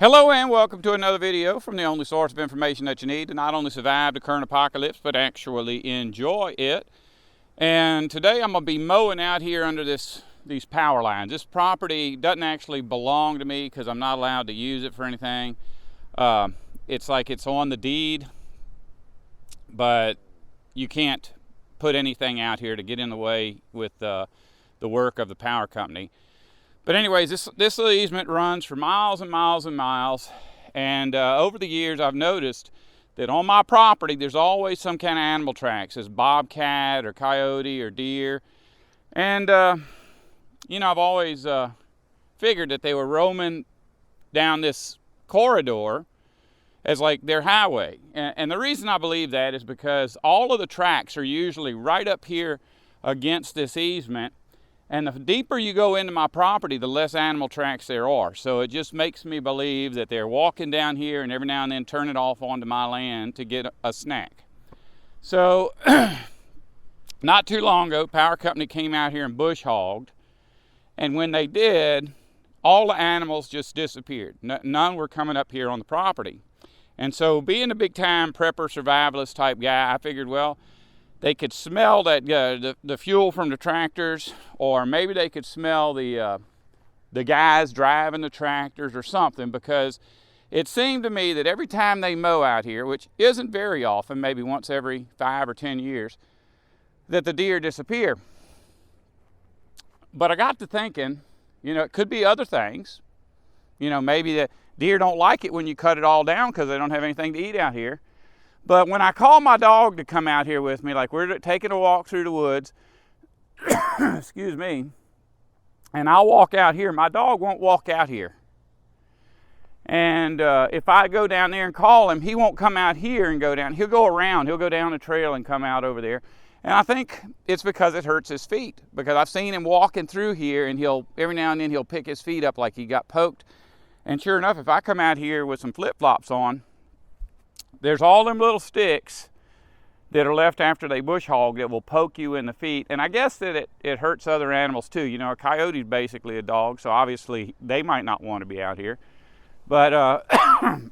Hello and welcome to another video from the only source of information that you need to not only survive the current apocalypse, but actually enjoy it. And today I'm going to be mowing out here under these power lines. This property doesn't actually belong to me because I'm not allowed to use it for anything. It's like it's on the deed, but you can't put anything out here to get in the way with the work of the power company. But anyways, this little easement runs for miles and miles and miles, and over the years I've noticed that on my property there's always some kind of animal tracks. There's bobcat or coyote or deer, and I've always figured that they were roaming down this corridor as like their highway. And the reason I believe that is because all of the tracks are usually right up here against this easement. And the deeper you go into my property, the less animal tracks there are. So it just makes me believe that they're walking down here and every now and then turn it off onto my land to get a snack. So not too long ago, power company came out here and bush hogged. And when they did, all the animals just disappeared. None were coming up here on the property. And so being a big time prepper, survivalist type guy, I figured, well, they could smell that the fuel from the tractors, or maybe they could smell the guys driving the tractors or something, because it seemed to me that every time they mow out here, which isn't very often, maybe once every 5 or 10 years, that the deer disappear. But I got to thinking, it could be other things. Maybe the deer don't like it when you cut it all down because they don't have anything to eat out here. But when I call my dog to come out here with me, like we're taking a walk through the woods, excuse me, and I'll walk out here, my dog won't walk out here. And if I go down there and call him, he won't come out here and go down. He'll go around. He'll go down the trail and come out over there. And I think it's because it hurts his feet, because I've seen him walking through here, and every now and then he'll pick his feet up like he got poked. And sure enough, if I come out here with some flip-flops on, there's all them little sticks that are left after they bush hog that will poke you in the feet. And I guess that it hurts other animals too. A coyote's basically a dog, so obviously they might not want to be out here. But I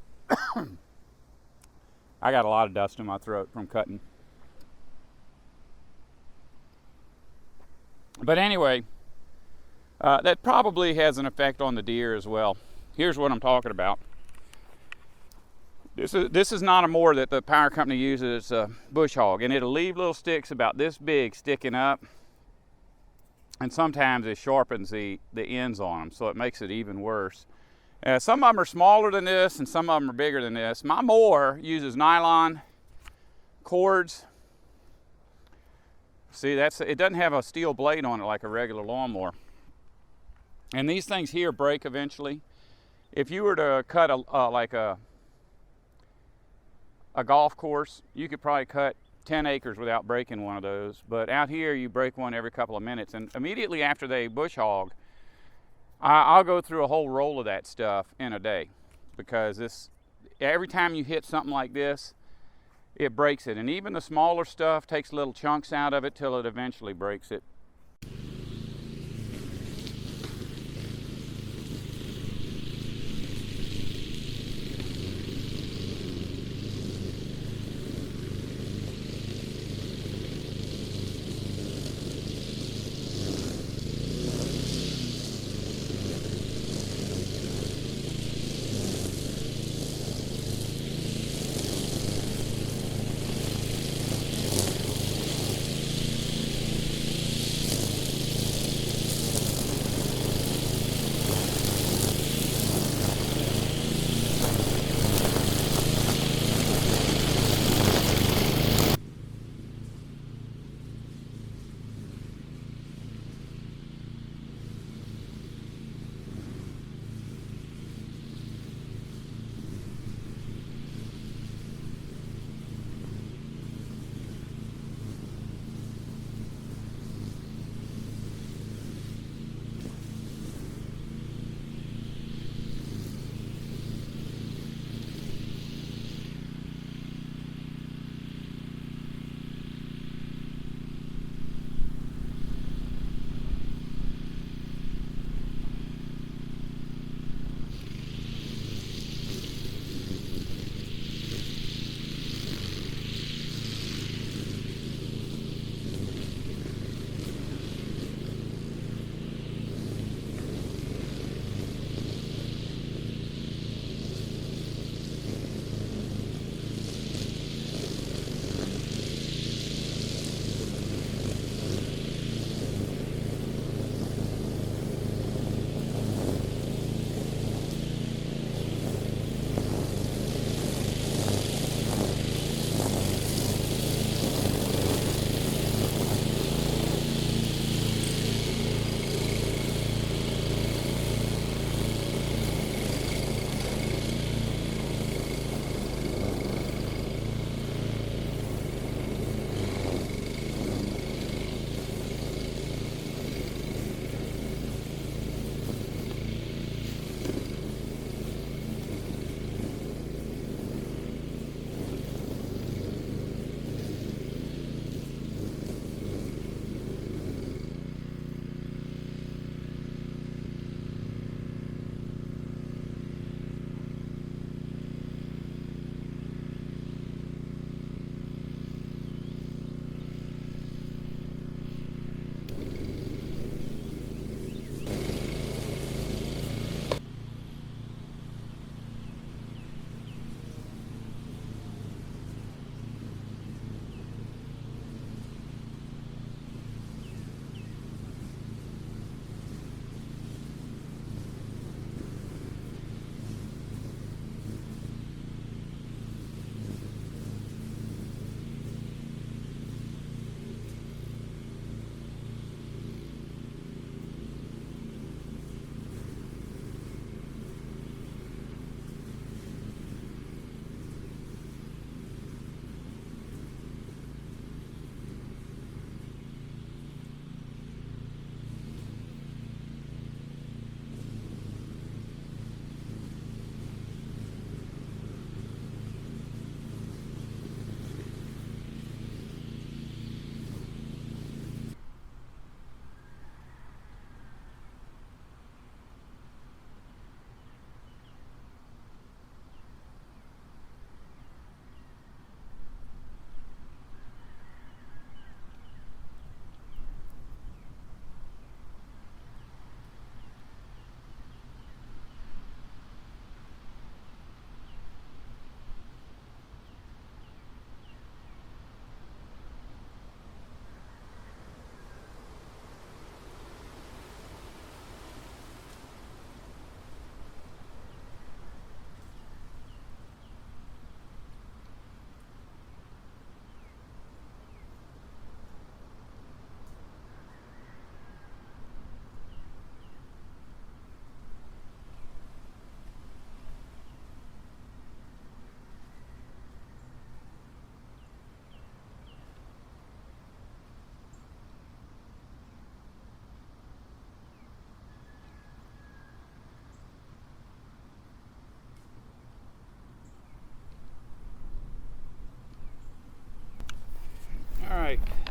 got a lot of dust in my throat from cutting. But anyway, that probably has an effect on the deer as well. Here's what I'm talking about. This is not a mower that the power company uses bush hog, and it'll leave little sticks about this big sticking up, and sometimes it sharpens the ends on them, so it makes it even worse. Some of them are smaller than this, and some of them are bigger than this. My mower uses nylon cords. See, it doesn't have a steel blade on it like a regular lawnmower. And these things here break eventually. If you were to cut a golf course, you could probably cut 10 acres without breaking one of those. But out here, you break one every couple of minutes. And immediately after they bush hog, I'll go through a whole roll of that stuff in a day, because every time you hit something like this, it breaks it. And even the smaller stuff takes little chunks out of it till it eventually breaks it.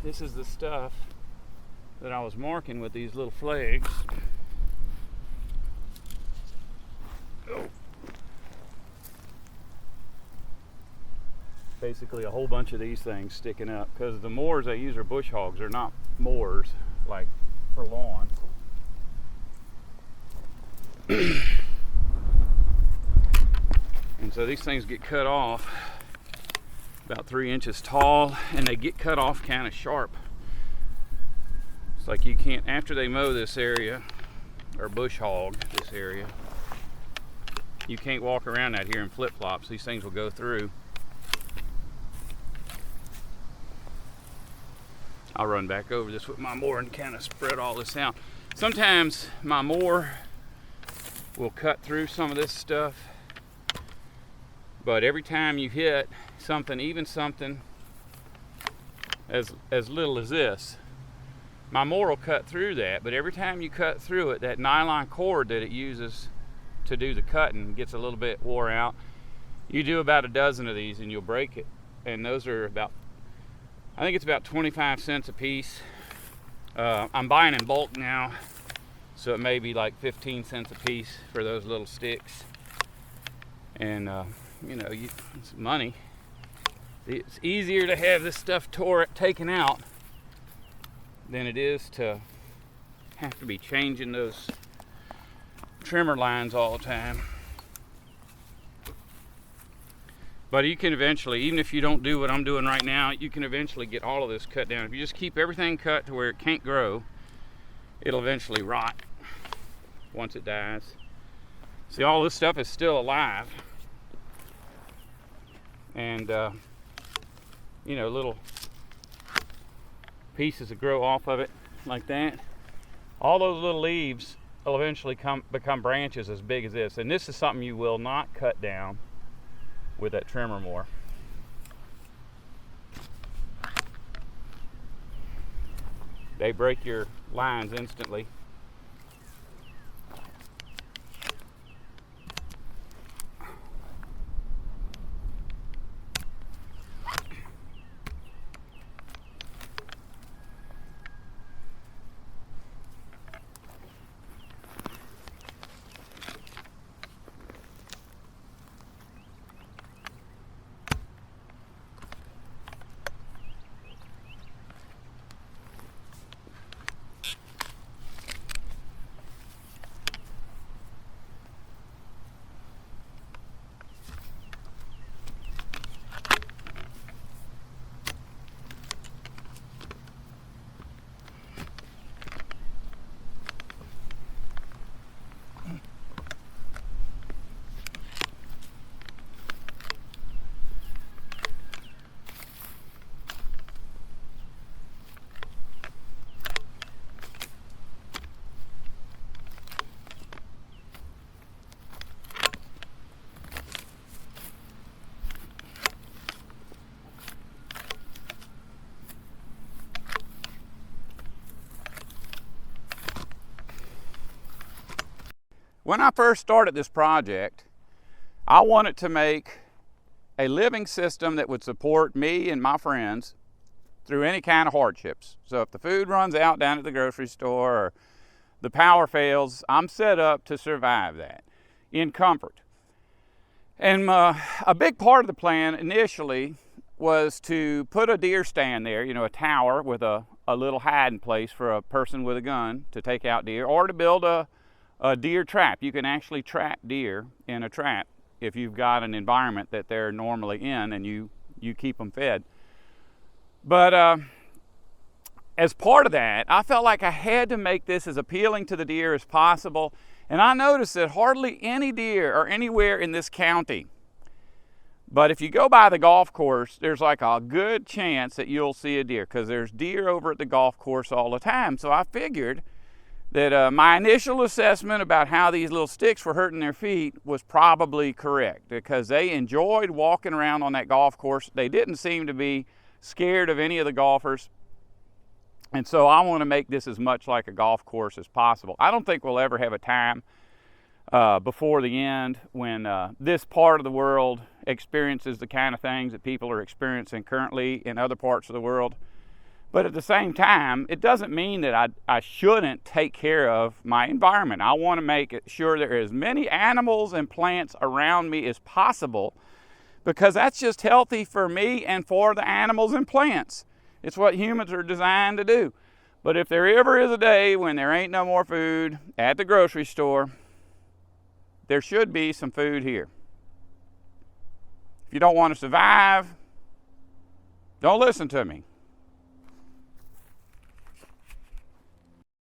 this is the stuff that I was marking with these little flags. Oh. Basically a whole bunch of these things sticking up, because the mowers they use are bush hogs. They're not mowers like for lawn. And so these things get cut off about 3 inches tall, and they get cut off kind of sharp. It's like you can't, after they mow this area or bush hog this area, you can't walk around out here in flip-flops. These things will go through. I'll run back over this with my mower and kind of spread all this out. Sometimes my mower will cut through some of this stuff, but every time you hit something, even something as little as this, my mower will cut through that. But every time you cut through it, that nylon cord that it uses to do the cutting gets a little bit wore out. You do about a dozen of these and you'll break it. And those are about, I think it's about 25 cents a piece. I'm buying in bulk now, so it may be like 15 cents a piece for those little sticks. And you know, it's money. It's easier to have this stuff taken out than it is to have to be changing those trimmer lines all the time. But you can eventually, even if you don't do what I'm doing right now, you can eventually get all of this cut down. If you just keep everything cut to where it can't grow, it'll eventually rot once it dies. See, all this stuff is still alive. And you know, little pieces that grow off of it like that. All those little leaves will eventually become branches as big as this. And this is something you will not cut down with that trimmer mower. They break your lines instantly. When I first started this project, I wanted to make a living system that would support me and my friends through any kind of hardships. So if the food runs out down at the grocery store or the power fails, I'm set up to survive that in comfort. And a big part of the plan initially was to put a deer stand there, you know, a tower with a little hiding place for a person with a gun to take out deer, or to build a deer trap. You can actually trap deer in a trap if you've got an environment that they're normally in and you keep them fed. But as part of that, I felt like I had to make this as appealing to the deer as possible. And I noticed that hardly any deer are anywhere in this county. But if you go by the golf course, there's like a good chance that you'll see a deer, because there's deer over at the golf course all the time. So I figured that my initial assessment about how these little sticks were hurting their feet was probably correct, because they enjoyed walking around on that golf course. They didn't seem to be scared of any of the golfers. And so I want to make this as much like a golf course as possible. I don't think we'll ever have a time before the end when this part of the world experiences the kind of things that people are experiencing currently in other parts of the world. But at the same time, it doesn't mean that I shouldn't take care of my environment. I want to make sure there are as many animals and plants around me as possible, because that's just healthy for me and for the animals and plants. It's what humans are designed to do. But if there ever is a day when there ain't no more food at the grocery store, there should be some food here. If you don't want to survive, don't listen to me.